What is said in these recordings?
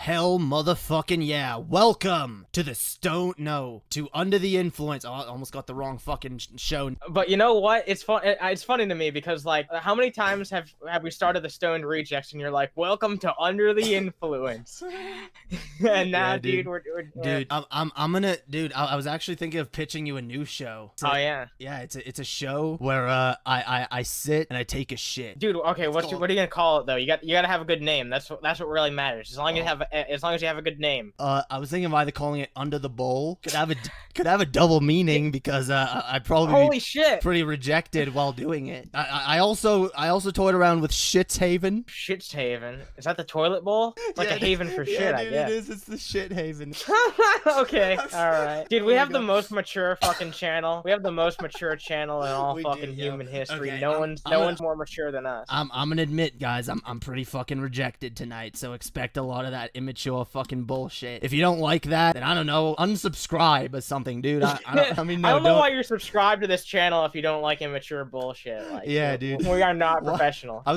Hell motherfucking yeah. Welcome to to Under the Influence. Oh, I almost got the wrong fucking show. But you know what? It's fun. It's funny to me because like, how many times have we started the Stoned Rejects and you're like, "Welcome to Under the Influence," and now, Yeah, dude, I was actually thinking of pitching you a new show. Oh yeah. Yeah, it's a show where I sit and I take a shit. Dude, okay, what are you gonna call it though? You gotta have a good name. That's what really matters. As long as you have a good name. I was thinking of either calling it Under the Bowl. Could have a double meaning because I'd probably Holy shit. pretty rejected while doing it. I also toyed around with Shit's Haven. Shit's Haven. Is that the toilet bowl? It's like a haven for shit, dude, I guess. It is. It's the Shit Haven. Okay, alright. Dude, we have the most mature fucking channel. We have the most mature channel in all fucking human history. Okay, no one's more mature than us. I'm gonna admit, guys, I'm pretty fucking rejected tonight, so expect a lot of that immature fucking bullshit. If you don't like that, then I don't know, unsubscribe or something, dude. I don't know why you're subscribed to this channel if you don't like immature bullshit. Like, yeah, dude. We are not professional. I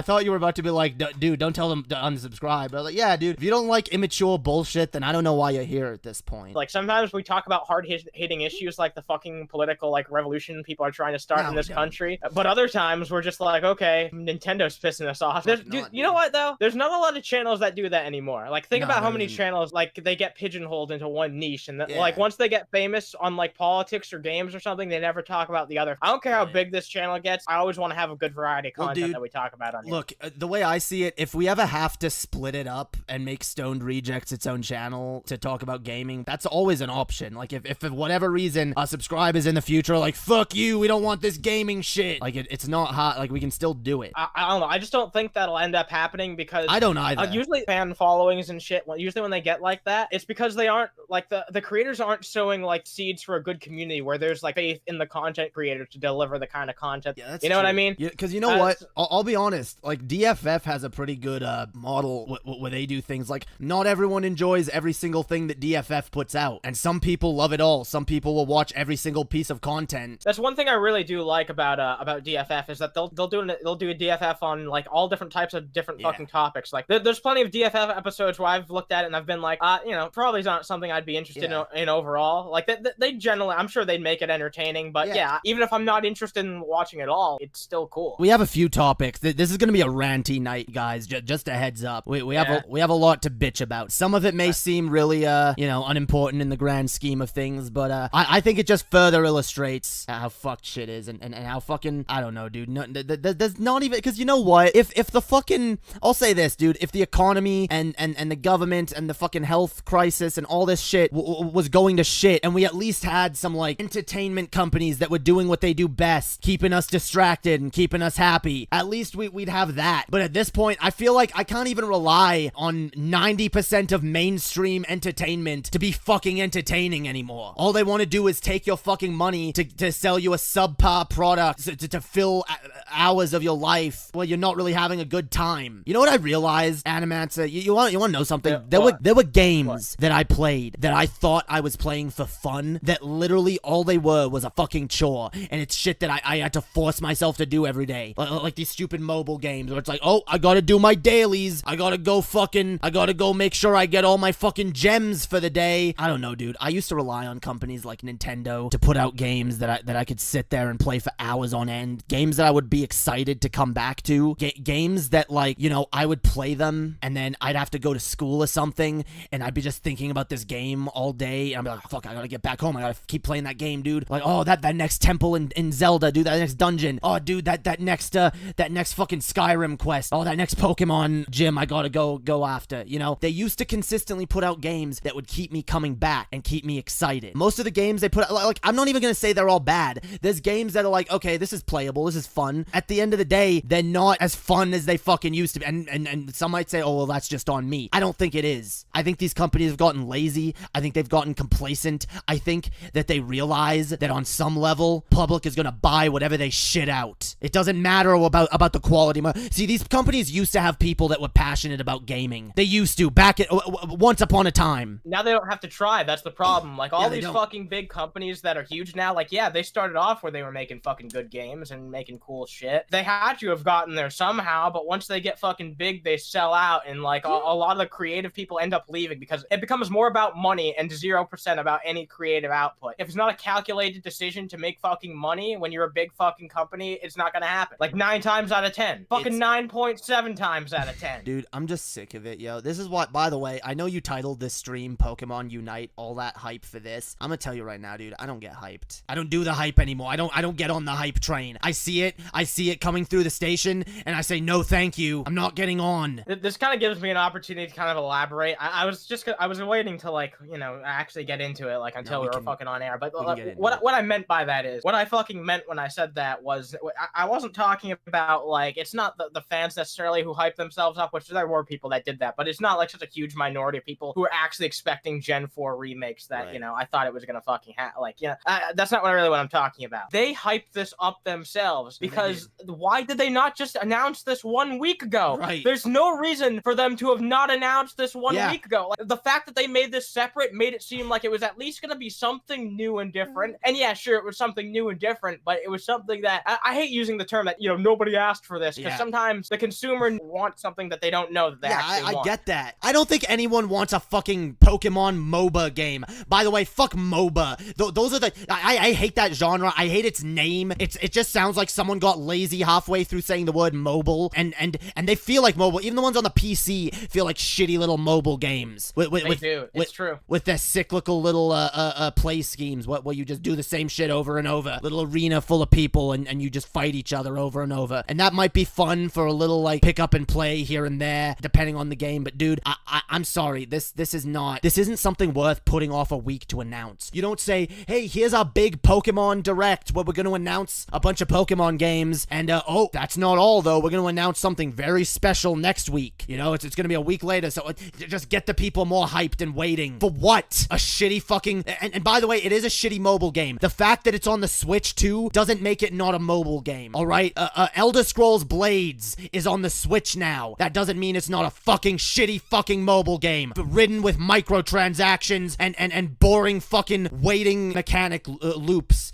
thought you were about to be like, dude, don't tell them to unsubscribe. But I was like, yeah, dude, if you don't like immature bullshit, then I don't know why you're here at this point. Like, sometimes we talk about hard-hitting issues like the fucking political, like, revolution people are trying to start in this country. But other times, we're just like, okay, Nintendo's pissing us off. Dude, you know what, though? There's not a lot of channels that do that anymore. Like, think about how many channels, like, they get pigeonholed into one niche. And, like, once they get famous on, like, politics or games or something, they never talk about the other. I don't care how big this channel gets. I always want to have a good variety of content that we talk about on here. Look, the way I see it, if we ever have to split it up and make Stoned Rejects its own channel to talk about gaming, that's always an option. Like, if for whatever reason subscribers in the future are like, fuck you, we don't want this gaming shit, like, it's not hot, like, we can still do it. I don't know. I just don't think that'll end up happening because I don't either. Usually fan followings and shit, usually when they get like that, it's because they aren't, like, the creators aren't sowing, like, seeds for a good community where there's, like, faith in the content creator to deliver the kind of content. Yeah, that's you know true. what I mean? Yeah, because you know what? I'll be honest. Like, DFF has a pretty good model where they do things like, not everyone enjoys every single thing that DFF puts out, and some people love it all. Some people will watch every single piece of content. That's one thing I really do like about DFF is that they'll do a DFF on, like, all different types of different fucking topics. Like, there's plenty of DFF episodes where I've looked at it and I've been like, you know, probably not something I'd be interested in overall. Like, they generally, I'm sure they'd make it entertaining, but yeah, even if I'm not interested in watching it all, it's still cool. We have a few topics. This is gonna be a ranty night, guys. Just a heads up. We have a lot to bitch about. Some of it may seem really unimportant in the grand scheme of things, but I think it just further illustrates how fucked shit is and how fucking, I don't know, dude. No, there's not even, because you know what? If the fucking, I'll say this, dude. If the economy and the government and the fucking health crisis and all this shit was going to shit, and we at least had some, like, entertainment companies that were doing what they do best, keeping us distracted and keeping us happy, at least we'd have that. But at this point, I feel like I can't even rely on 90% of mainstream entertainment to be fucking entertaining anymore. All they want to do is take your fucking money to sell you a subpar product to fill hours of your life where you're not really having a good time. You know what I realized, Animancer? You want to know something? There were games that I played that I thought I was playing for fun that literally all they were was a fucking chore, and it's shit that I had to force myself to do every day. Like these stupid mobile games where it's like, oh, I gotta do my dailies. I gotta go make sure I get all my fucking gems for the day. I don't know, dude. I used to rely on companies like Nintendo to put out games that I could sit there and play for hours on end. Games that I would be excited to come back to. Games that, like, you know, I would play them and then I'd have to go to school or something and I'd be just thinking about this game all day and I'd be like, fuck, I gotta get back home. I gotta keep playing that game, dude. Like, oh, that next temple in Zelda, dude, that next dungeon. Oh, dude, that next fucking Skyrim quest. Oh, that next Pokemon gym I gotta go after. You know, they used to consistently put out games that would keep me coming back and keep me excited. Most of the games they put out, like, I'm not even gonna say they're all bad. There's games that are like, okay, this is playable, this is fun. At the end of the day, they're not as fun as they fucking used to be. And some might say, oh, well, that's just on me. I don't think it is. I think these companies have gotten lazy. I think they've gotten complacent. I think that they realize that on some level, public is gonna buy whatever they shit out. It doesn't matter about the quality. See, these companies used to have people that were passionate about gaming. They used to, once upon a time. Now they don't have to try. That's the problem. Like, all these fucking big companies that are huge now, like, yeah, they started off where they were making fucking good games and making cool shit. They had to have gotten there somehow, but once they get fucking big, they sell out in, like, like a lot of the creative people end up leaving because it becomes more about money and 0% about any creative output. If it's not a calculated decision to make fucking money when you're a big fucking company, it's not gonna happen. Like 9 times out of 10. Fucking 9.7 times out of 10. Dude, I'm just sick of it, yo. This is what, by the way, I know you titled this stream Pokemon Unite, all that hype for this. I'm gonna tell you right now, dude, I don't get hyped. I don't do the hype anymore. I don't get on the hype train. I see it coming through the station, and I say, no thank you. I'm not getting on. This kind of gives me an opportunity to kind of elaborate. I was waiting to, like, you know, actually get into it, like, until we were fucking on air. But what I meant by that is, what I fucking meant when I said that was, I wasn't talking about, like, it's not the fans necessarily who hype themselves up, which there were people that did that, but it's not like such a huge minority of people who are actually expecting Gen 4 remakes that, you know, I thought it was gonna fucking like, you know, that's not really what I'm talking about. They hyped this up themselves because why did they not just announce this 1 week ago? Right. There's no reason for them to have not announced this 1 week ago. Like, the fact that they made this separate made it seem like it was at least gonna be something new and different. And yeah, sure, it was something new and different, but it was something that I hate using the term that, you know, nobody asked for this, because sometimes the consumer wants something that they don't know that they actually want. I get that. I don't think anyone wants a fucking Pokemon MOBA game. By the way, fuck MOBA. Those are the... I hate that genre. I hate its name. It just sounds like someone got lazy halfway through saying the word mobile, and they feel like mobile. Even the ones on the PC feel like shitty little mobile games. It's true. With their cyclical little play schemes, where you just do the same shit over and over. Little arena full of people, and you just fight each other over and over. And that might be fun for a little, like, pick up and play here and there, depending on the game. But dude, I'm sorry. This isn't something worth putting off a week to announce. You don't say, hey, here's our big Pokemon Direct where we're going to announce a bunch of Pokemon games, and oh, that's not all though. We're going to announce something very special next week. You know, it's going to be a week later, so just get the people more hyped and waiting. For what? A shitty fucking... And by the way, it is a shitty mobile game. The fact that it's on the Switch too doesn't make it not a mobile game, alright? Elder Scrolls Blades is on the Switch now. That doesn't mean it's not a fucking shitty fucking mobile game, ridden with microtransactions and boring fucking waiting mechanic loops,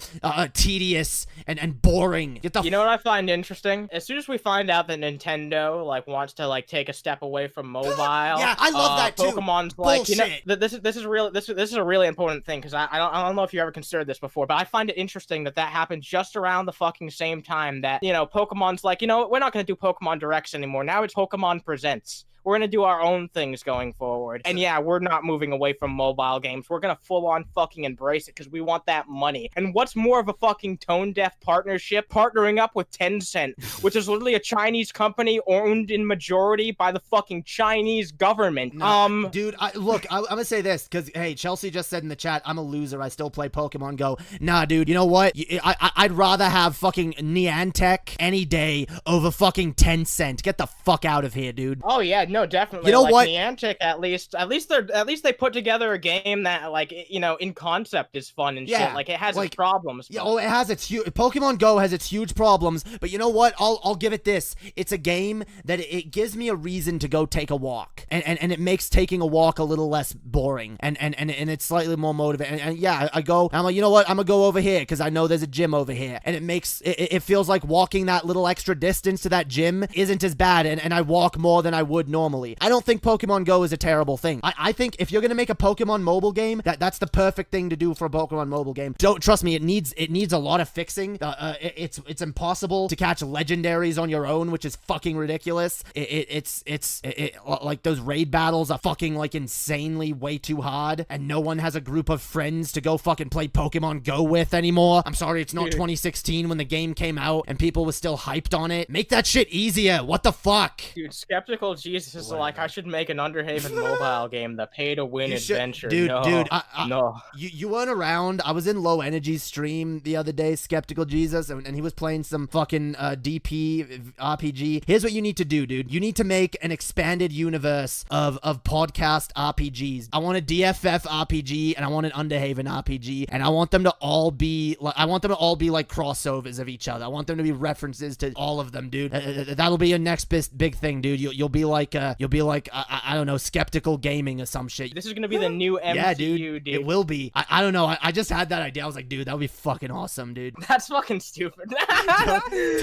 tedious and boring. You know what I find interesting? As soon as we find out that Nintendo, like, wants to, like, take a step away from mobile, yeah, I love that too. Pokemon's like, you know, this is a really important thing, because I don't know if you ever considered this before, but I find it interesting that happened just around the fucking same time that, you know, Pokemon's like, you know, we're not gonna do Pokemon Directs anymore. Now it's Pokemon Presents. We're going to do our own things going forward. And yeah, we're not moving away from mobile games. We're going to full on fucking embrace it because we want that money. And what's more of a fucking tone-deaf partnership? Partnering up with Tencent, which is literally a Chinese company owned in majority by the fucking Chinese government. No, dude, I'm going to say this because, hey, Chelsea just said in the chat, I'm a loser. I still play Pokemon Go. Nah, dude, you know what? I'd rather have fucking Niantic any day over fucking Tencent. Get the fuck out of here, dude. Oh, yeah. No, definitely. You know like, what? Niantic, at least they put together a game that, like, you know, in concept is fun and shit. Like, it has its problems. Yeah, it has its huge... Pokemon Go has its huge problems, but you know what? I'll give it this. It's a game that it gives me a reason to go take a walk, and it makes taking a walk a little less boring, and it's slightly more motivating. And yeah, I'm like, you know what? I'm gonna go over here because I know there's a gym over here, and it feels like walking that little extra distance to that gym isn't as bad, and I walk more than I would normally. I don't think Pokemon Go is a terrible thing. I think if you're gonna make a Pokemon mobile game, that's the perfect thing to do for a Pokemon mobile game. Don't trust me, it needs a lot of fixing. It's impossible to catch legendaries on your own, which is fucking ridiculous. It's like those raid battles are fucking like insanely way too hard, and no one has a group of friends to go fucking play Pokemon Go with anymore. I'm sorry, it's not 2016 when the game came out and people were still hyped on it. Make that shit easier. What the fuck? Dude, Skeptical Jesus is like, I should make an Underhaven mobile game, the pay-to-win adventure. Dude, no. You weren't around. I was in Low Energy's stream the other day, Skeptical Jesus, and he was playing some fucking DP RPG. Here's what you need to do, dude. You need to make an expanded universe of podcast RPGs. I want a DFF RPG, and I want an Underhaven RPG, and I want them to all be like crossovers of each other. I want them to be references to all of them, dude. That'll be your next big thing, dude. You'll be like you'll be like, I don't know, skeptical gaming or some shit. This is gonna be the new MCU, yeah, dude. It will be. I don't know. I just had that idea. I was like, dude, that would be fucking awesome, dude. That's fucking stupid.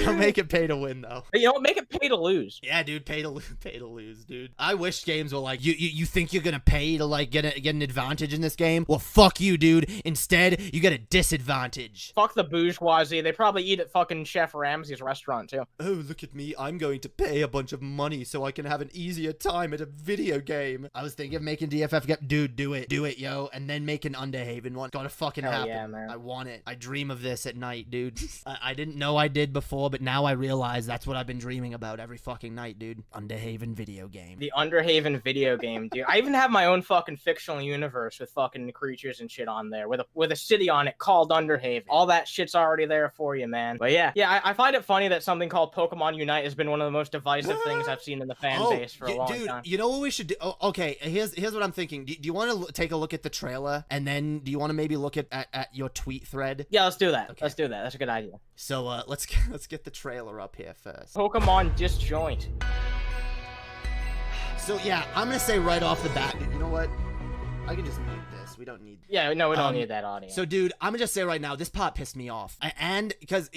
Don't make it pay to win, though. You know, make it pay to lose. Yeah, dude, pay to lose, dude. I wish games were like, you think you're gonna pay to like get an advantage in this game? Well, fuck you, dude. Instead, you get a disadvantage. Fuck the bourgeoisie. They probably eat at fucking Chef Ramsay's restaurant too. Oh, look at me. I'm going to pay a bunch of money so I can have an easier time at a video game. I was thinking of making DFF get, dude, do it, yo, and then make an Underhaven one. Gotta fucking happen. Yeah, man. I want it. I dream of this at night, dude. I didn't know I did before, but now I realize that's what I've been dreaming about every fucking night, dude. Underhaven video game. The Underhaven video game, dude. I even have my own fucking fictional universe with fucking creatures and shit on there, with a city on it called Underhaven. All that shit's already there for you, man. But yeah, I find it funny that something called Pokemon Unite has been one of the most divisive things I've seen in the fan base for a long time. You know what we should do? Oh, okay, here's what I'm thinking. Do you want to take a look at the trailer, and then do you want to maybe look at your tweet thread? Yeah, let's do that. Okay. Let's do that. That's a good idea. So let's get the trailer up here first. Pokemon Disjoint. So yeah, I'm gonna say right off the bat, you know what? I can just mute this. We don't need. Yeah, no, we don't need that audio. So, dude, I'm gonna just say right now, this part pissed me off, and because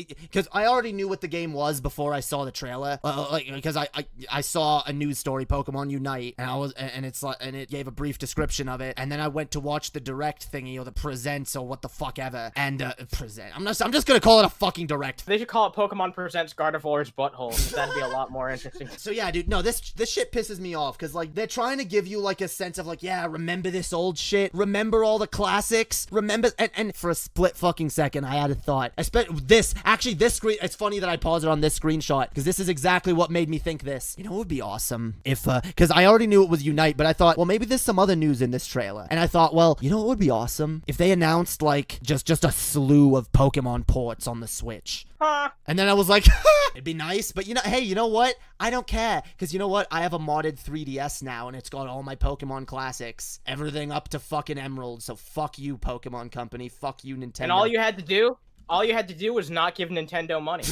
I already knew what the game was before I saw the trailer. Because I saw a news story, Pokemon Unite, and it gave a brief description of it, and then I went to watch the direct thingy or the presents or what the fuck ever, and present. I'm just gonna call it a fucking direct. They should call it Pokemon Presents Gardevoir's Butthole. That'd be a lot more interesting. So yeah, dude, no, this shit pisses me off because like they're trying to give you like a sense of like, yeah, remember this old shit, remember all the classics, remember, and for a split fucking second I had a thought. This screen, it's funny that I paused it on this screenshot because this is exactly what made me think this. You know, it would be awesome if because I already knew it was Unite, but I thought, well, maybe there's some other news in this trailer, and I thought, well, you know what would be awesome if they announced like just a slew of Pokemon ports on the Switch. And then I was like, it'd be nice, but you know, hey, you know what? I don't care, because you know what? I have a modded 3DS now, and it's got all my Pokemon classics, everything up to fucking Emerald, so fuck you, Pokemon Company, fuck you, Nintendo. And all you had to do was not give Nintendo money.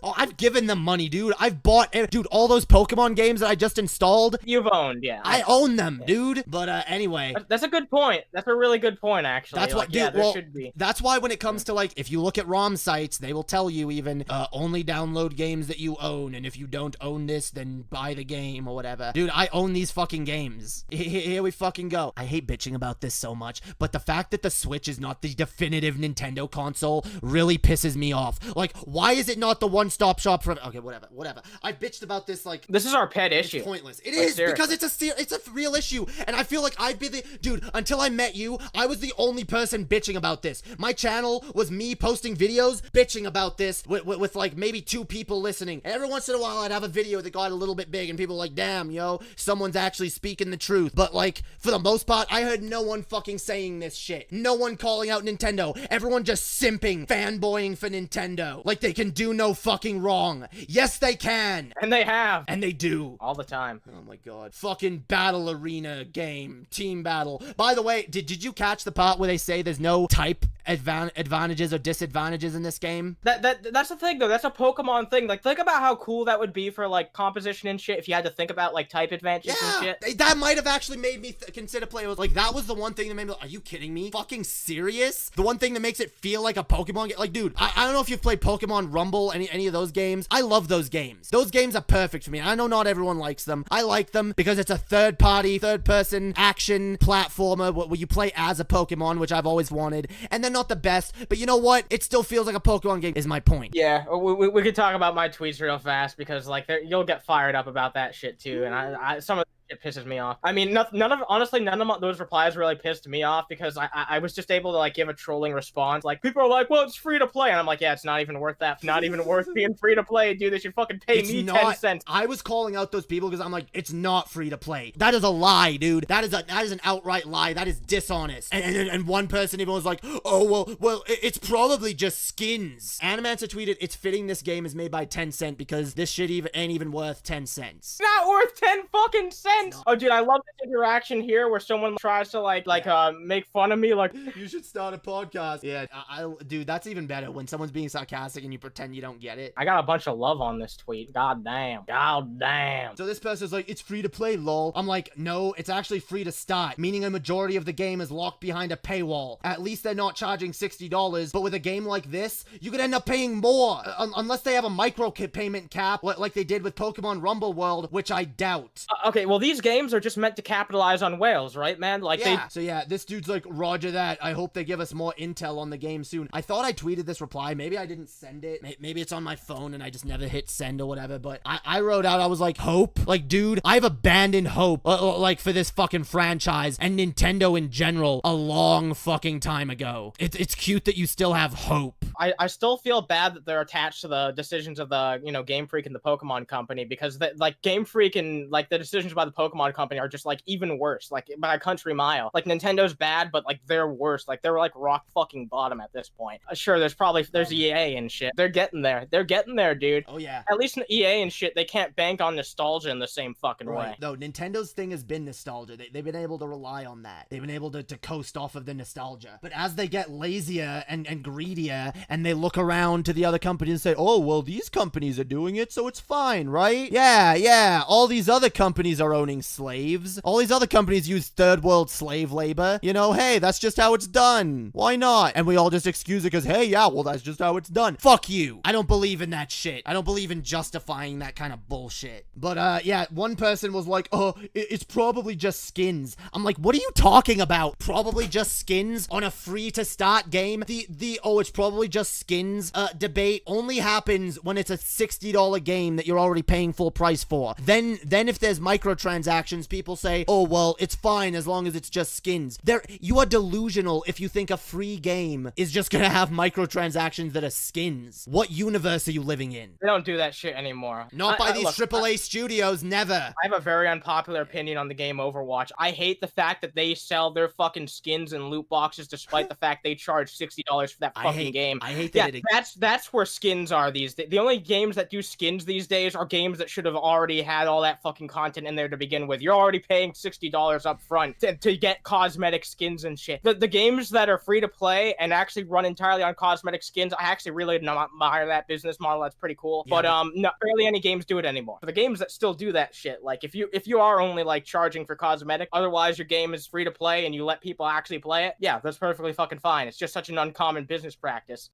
Oh, I've given them money, dude. I've bought, dude, all those Pokemon games that I just installed. You've owned, yeah. I own them, dude. But anyway. That's a good point. That's a really good point, actually. That's what, dude, yeah, well, should be. That's why when it comes to, like, if you look at ROM sites, they will tell you even, only download games that you own, and if you don't own this, then buy the game or whatever. Dude, I own these fucking games. Here we fucking go. I hate bitching about this so much, but the fact that the Switch is not the definitive Nintendo console really pisses me off. Like, why is it not the one-stop shop for... Okay, whatever. I bitched about this, like... This is our pet issue. It's pointless. It is, because it's a real issue, and I feel like I'd be the... Dude, until I met you, I was the only person bitching about this. My channel was me posting videos bitching about this with like, maybe 2 people listening. And every once in a while, I'd have a video that got a little bit big, and people were like, damn, yo, someone's actually speaking the truth. But, like, for the most part, I heard no one fucking saying this shit. No one calling out Nintendo. Everyone just simping, fanboying for Nintendo. Like, they can do no fucking wrong. Yes, they can. And they have. And they do. All the time. Oh my god. Fucking battle arena game. Team battle. By the way, did you catch the part where they say there's no type advantages or disadvantages in this game? That's the thing, though. That's a Pokemon thing. Like, think about how cool that would be for, like, composition and shit if you had to think about, like, type advantages and shit. That might have actually made me consider playing. Like, that was the one thing that made me like, are you kidding me? Fucking serious? The one thing that makes it feel like a Pokemon game. Like, dude, I don't know if you've played Pokemon Rumble, any of those games. I love those games. Those games are perfect for me. I know not everyone likes them. I like them because it's a third-person action platformer where you play as a Pokemon, which I've always wanted. And they're not the best, but you know what? It still feels like a Pokemon game, is my point. Yeah, we could talk about my tweets real fast because, like, you'll get fired up about that shit, too. And some of it pisses me off. I mean, none of those replies really pissed me off because I was just able to, like, give a trolling response. Like, people are like, well, it's free to play. And I'm like, yeah, it's not even worth that. Not even worth being free to play, dude. They should fucking pay me 10 cents. I was calling out those people because I'm like, it's not free to play. That is a lie, dude. That is an outright lie. That is dishonest. And one person even was like, oh, well, it's probably just skins. Animancer tweeted, it's fitting this game is made by 10 cents because this shit ain't even worth 10 cents. Not worth 10 fucking cents. sense. Oh, dude, I love this interaction here where someone tries to make fun of me. Like, you should start a podcast. Yeah, dude, that's even better when someone's being sarcastic and you pretend you don't get it. I got a bunch of love on this tweet. God damn. God damn. So this person's like, it's free to play, lol. I'm like, no, it's actually free to start, meaning a majority of the game is locked behind a paywall. At least they're not charging $60, but with a game like this, you could end up paying more, unless they have a micro payment cap, like they did with Pokemon Rumble World, which I doubt. Okay, well, these games are just meant to capitalize on whales, right, man? Like, yeah. So yeah, this dude's like, roger that. I hope they give us more intel on the game soon. I thought I tweeted this reply. Maybe I didn't send it. Maybe it's on my phone and I just never hit send or whatever, but I wrote out, I was like, hope? Like, dude, I've abandoned hope, like, for this fucking franchise and Nintendo in general a long fucking time ago. It's cute that you still have hope. I still feel bad that they're attached to the decisions of the, Game Freak and the Pokemon Company, because Game Freak and the decisions by the Pokemon Company are just even worse, by a country mile. Like, Nintendo's bad, but they're worse. They're rock fucking bottom at this point. Sure, there's EA and shit. They're getting there. They're getting there, dude. Oh yeah. At least in EA and shit, they can't bank on nostalgia in the same fucking way. No, Nintendo's thing has been nostalgia. They've been able to rely on that. They've been able to coast off of the nostalgia. But as they get lazier and greedier, and they look around to the other companies and say, oh, well, these companies are doing it, so it's fine, right? Yeah. All these other companies are owning slaves. All these other companies use third world slave labor. Hey, that's just how it's done. Why not? And we all just excuse it because, hey, yeah, well, that's just how it's done. Fuck you. I don't believe in that shit. I don't believe in justifying that kind of bullshit. But, yeah, one person was like, oh, it's probably just skins. I'm like, what are you talking about? Probably just skins on a free to start game? Oh, it's probably just skins debate only happens when it's a $60 game that you're already paying full price for. Then if there's microtransactions, people say, oh, well, it's fine as long as it's just skins. You are delusional if you think a free game is just gonna have microtransactions that are skins. What universe are you living in? They don't do that shit anymore. Not by these AAA studios, never. I have a very unpopular opinion on the game Overwatch. I hate the fact that they sell their fucking skins and loot boxes despite the fact they charge $60 for that fucking game. I hate that. Yeah, that's where skins are the only games that do skins these days are games that should have already had all that fucking content in there to begin with. You're already paying $60 up front to get cosmetic skins and shit. The games that are free to play and actually run entirely on cosmetic skins, I actually really admire that business model. That's pretty cool. Yeah, but no, barely any games do it anymore. For the games that still do that shit, if you are only charging for cosmetic, otherwise your game is free to play and you let people actually play it, yeah, that's perfectly fucking fine. It's just such an uncommon business practice.